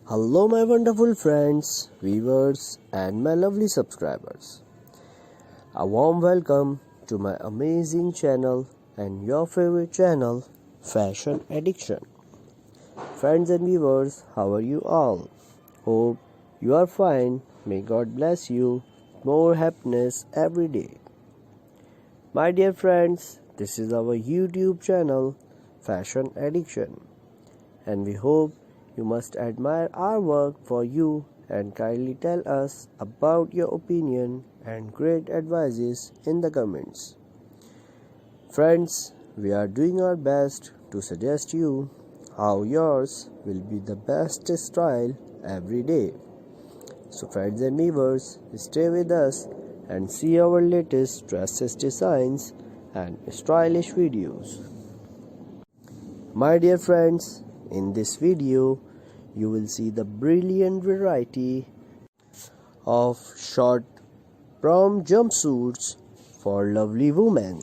Hello, my wonderful friends, viewers, and my lovely subscribers. A warm welcome to my amazing channel and your favorite channel, Fashion Addiction. Friends and viewers, how are you all? Hope you are fine. May God bless you. More happiness every day. My dear friends, this is our YouTube channel, Fashion Addiction, and we hope you must admire our work for you and kindly tell us about your opinion and great advices in the comments. Friends, we are doing our best to suggest you how yours will be the best style every day. So friends and viewers, stay with us and see our latest dresses designs and stylish videos. My dear friends, in this video, you will see the brilliant variety of short prom jumpsuits for lovely women.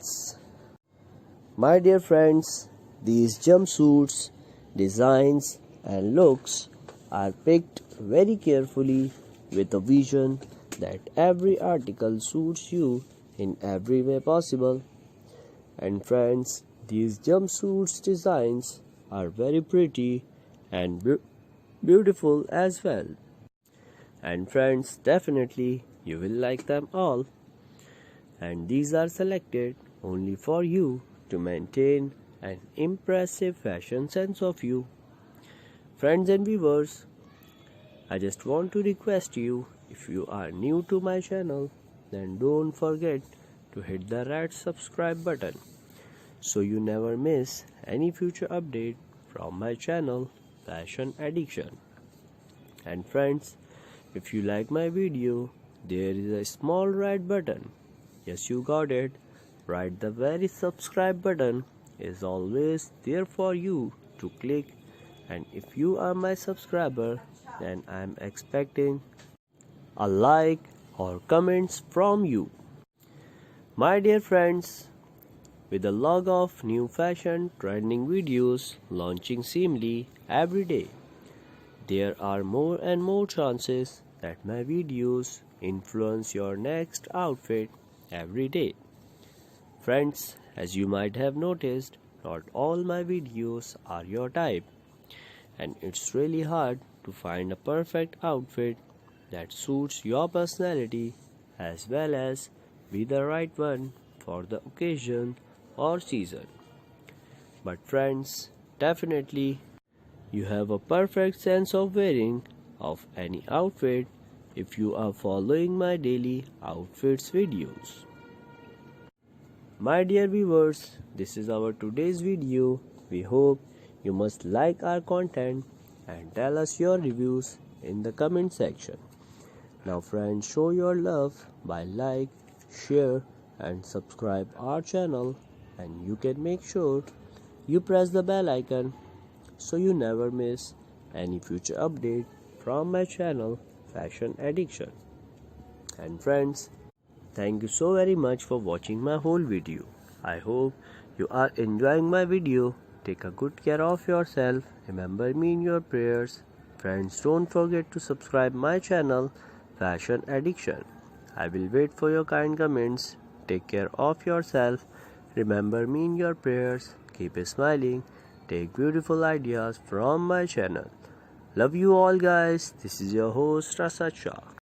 My dear friends, these jumpsuits, designs and looks are picked very carefully with a vision that every article suits you in every way possible. And friends, these jumpsuits designs are very pretty and beautiful as well. And friends, definitely you will like them all. And these are selected only for you to maintain an impressive fashion sense of you. Friends and viewers, I just want to request you, if you are new to my channel, then don't forget to hit the red subscribe button so you never miss any future update from my channel, Fashion Addiction. And friends, if you like my video, there is a small red button. Yes, you got it. Right, the very subscribe button is always there for you to click. And if you are my subscriber, then I am expecting a like or comments from you. My dear friends, with a log of new fashion trending videos launching seemingly every day, there are more and more chances that my videos influence your next outfit every day. Friends, as you might have noticed, not all my videos are your type, and it's really hard to find a perfect outfit that suits your personality as well as be the right one for the occasion or season. But friends, definitely you have a perfect sense of wearing of any outfit if you are following my daily outfits videos. My dear viewers, this is our today's video. We hope you must like our content and tell us your reviews in the comment section. Now friends, show your love by like, share and subscribe our channel, and you can make sure you press the bell icon so you never miss any future update from my channel, Fashion Addiction. And friends, thank you so very much for watching my whole video. I hope you are enjoying my video. Take a good care of yourself. Remember me in your prayers. Friends, don't forget to subscribe my channel, Fashion Addiction. I will wait for your kind comments. Take care of yourself. Remember me in your prayers. Keep smiling. Take beautiful ideas from my channel. Love you all guys. This is your host Rasat Shah.